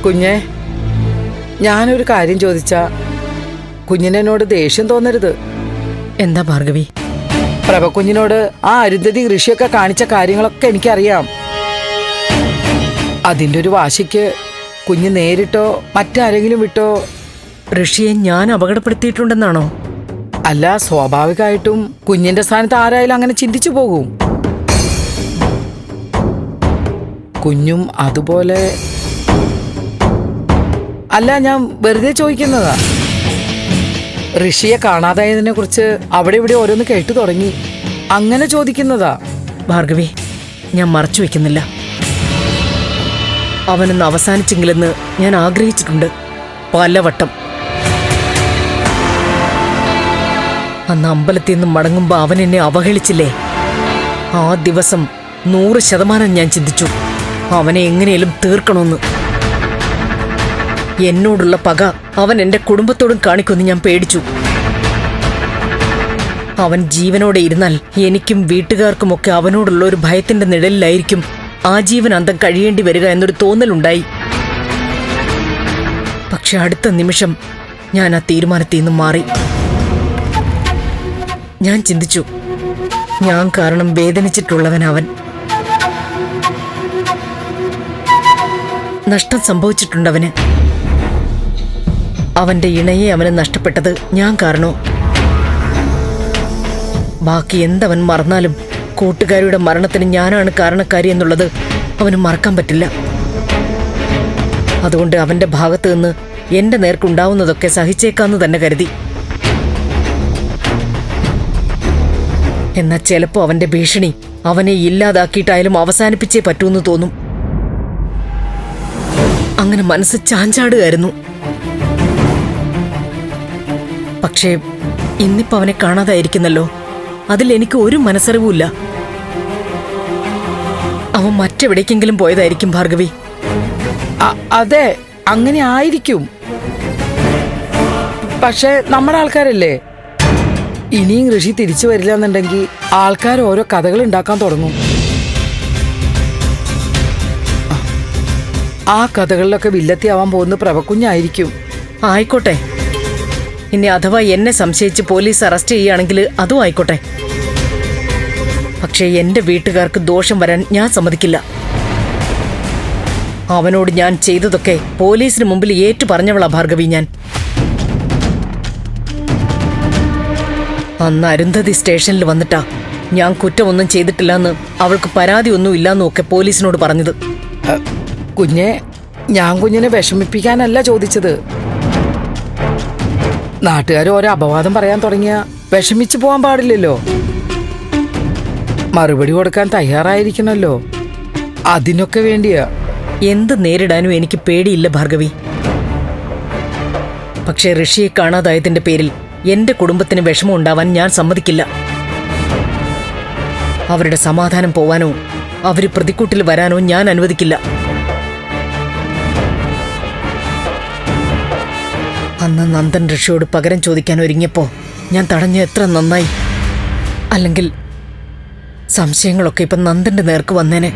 കുഞ്ഞെ, ഞാനൊരു കാര്യം ചോദിച്ചാ കുഞ്ഞിനോട് ദേഷ്യം തോന്നരുത്. എന്താ ഭാർഗവി? പ്രഭക്കുഞ്ഞിനോട് ആ അരുന്ധതി ഋഷിയൊക്കെ കാണിച്ച കാര്യങ്ങളൊക്കെ എനിക്കറിയാം. അതിന്റെ ഒരു വാശിക്ക് കുഞ്ഞ് നേരിട്ടോ മറ്റാരെങ്കിലും വിട്ടോ ഋഷിയെ ഞാൻ അപകടപ്പെടുത്തിയിട്ടുണ്ടെന്നാണോ? അല്ല, സ്വാഭാവികമായിട്ടും കുഞ്ഞിന്റെ സ്ഥാനത്ത് ആരായാലും അങ്ങനെ ചിന്തിച്ചു പോകും. കുഞ്ഞും അതുപോലെ. അല്ല, ഞാൻ വെറുതെ ചോദിക്കുന്നതാ. ഋഷിയെ കാണാതായതിനെ കുറിച്ച് അവിടെ ഇവിടെ ഓരോന്ന് കേട്ടു തുടങ്ങി, അങ്ങനെ ചോദിക്കുന്നതാ. ഭാർഗവി, ഞാൻ മറച്ചു വെക്കുന്നില്ല. അവനൊന്ന് അവസാനിച്ചെങ്കിലെന്ന് ഞാൻ ആഗ്രഹിച്ചിട്ടുണ്ട് പലവട്ടം. അന്ന് അമ്പലത്തിൽ നിന്ന് മടങ്ങുമ്പോ അവൻ എന്നെ അവഹേളിച്ചില്ലേ? ആ ദിവസം 100% ഞാൻ ചിന്തിച്ചു അവനെ എങ്ങനെയും തീർക്കണമെന്ന്. എന്നോടുള്ള പക അവൻ എന്റെ കുടുംബത്തോടും കാണിക്കുമെന്ന് ഞാൻ പേടിച്ചു. അവൻ ജീവനോടെ ഇരുന്നാൽ എനിക്കും വീട്ടുകാർക്കുമൊക്കെ അവനോടുള്ള ഒരു ഭയത്തിന്റെ നിഴലിലായിരിക്കും ആജീവനാന്തം കഴിയേണ്ടി വരിക എന്നൊരു തോന്നലുണ്ടായി. പക്ഷെ അടുത്ത നിമിഷം ഞാൻ ആ തീരുമാനത്തിൽ നിന്നും മാറി. ഞാൻ ചിന്തിച്ചു, ഞാൻ കാരണം വേദനിച്ചിട്ടുള്ളവനവൻ. നഷ്ടം സംഭവിച്ചിട്ടുണ്ടവന്. അവന്റെ ഇണയെ അവന് നഷ്ടപ്പെട്ടത് ഞാൻ കാരണോ? ബാക്കി എന്തവൻ മറന്നാലും കൂട്ടുകാരിയുടെ മരണത്തിന് ഞാനാണ് കാരണക്കാരി എന്നുള്ളത് അവന് മറക്കാൻ പറ്റില്ല. അതുകൊണ്ട് അവന്റെ ഭാഗത്ത് നിന്ന് എന്റെ നേർക്കുണ്ടാവുന്നതൊക്കെ സഹിച്ചേക്കാന്ന് തന്നെ കരുതി. എന്നാൽ ചിലപ്പോ അവന്റെ ഭീഷണി അവനെ ഇല്ലാതാക്കിയിട്ടായാലും അവസാനിപ്പിച്ചേ പറ്റൂന്ന് തോന്നും. അങ്ങനെ മനസ്സ് ചാഞ്ചാടുകയായിരുന്നു. പക്ഷേ ഇന്നിപ്പോ അവനെ കാണാതായിരിക്കുന്നല്ലോ, അതിൽ എനിക്ക് ഒരു മനസ്സറിവുമില്ല. അവൻ മറ്റെവിടേക്കെങ്കിലും പോയതായിരിക്കും ഭാർഗവി. അതെ, അങ്ങനെ ആയിരിക്കും. പക്ഷെ നമ്മുടെ ആൾക്കാരല്ലേ, ഇനിയും ഋഷി തിരിച്ചു വരില്ല എന്നുണ്ടെങ്കിൽ ആൾക്കാർ ഓരോ കഥകൾ ഉണ്ടാക്കാൻ തുടങ്ങും. ആ കഥകളിലൊക്കെ വില്ലത്തിയാവാൻ പോകുന്ന പ്രഭക്കുഞ്ഞായിരിക്കും. ആയിക്കോട്ടെ, ഇനി അഥവാ എന്നെ സംശയിച്ച് പോലീസ് അറസ്റ്റ് ചെയ്യുകയാണെങ്കിൽ അതും ആയിക്കോട്ടെ. പക്ഷേ എന്റെ വീട്ടുകാർക്ക് ദോഷം വരാൻ ഞാൻ സമ്മതിക്കില്ല. അവനോട് ഞാൻ ചെയ്തതൊക്കെ പോലീസിന് മുമ്പിൽ ഏറ്റു പറഞ്ഞവളാ ഭാർഗവി ഞാൻ. അന്ന് അരുന്ധതി സ്റ്റേഷനിൽ വന്നിട്ടാ ഞാൻ കുറ്റമൊന്നും ചെയ്തിട്ടില്ലെന്ന്, അവൾക്ക് പരാതി ഒന്നും ഇല്ലാന്നും ഒക്കെ പോലീസിനോട് പറഞ്ഞത്. കുഞ്ഞെ, ഞാൻ കുഞ്ഞിനെ വിഷമിപ്പിക്കാനല്ല ചോദിച്ചത്. നാട്ടുകാർ ഓരോ അപവാദം പറയാൻ തുടങ്ങിയ വിഷമിച്ചു പോകാൻ പാടില്ലല്ലോ. മറുപടി കൊടുക്കാൻ തയ്യാറായിരിക്കണല്ലോ. അതിനൊക്കെ വേണ്ടിയാ. എന്ത് നേരിടാനും എനിക്ക് പേടിയില്ല ഭാർഗവി. പക്ഷേ ഋഷിയെ കാണാതായതിന്റെ പേരിൽ എന്റെ കുടുംബത്തിന് വിഷമം ഉണ്ടാവാൻ ഞാൻ സമ്മതിക്കില്ല. അവരുടെ സമാധാനം പോവാനോ അവര് പ്രതിക്കൂട്ടിൽ വരാനോ ഞാൻ അനുവദിക്കില്ല. അന്ന് നന്ദൻ ഋഷിയോട് പകരം ചോദിക്കാൻ ഒരുങ്ങിയപ്പോ ഞാൻ തടഞ്ഞ എത്ര നന്നായി. അല്ലെങ്കിൽ സംശയങ്ങളൊക്കെ ഇപ്പൊ നന്ദന്റെ നേർക്ക് വന്നേനെ.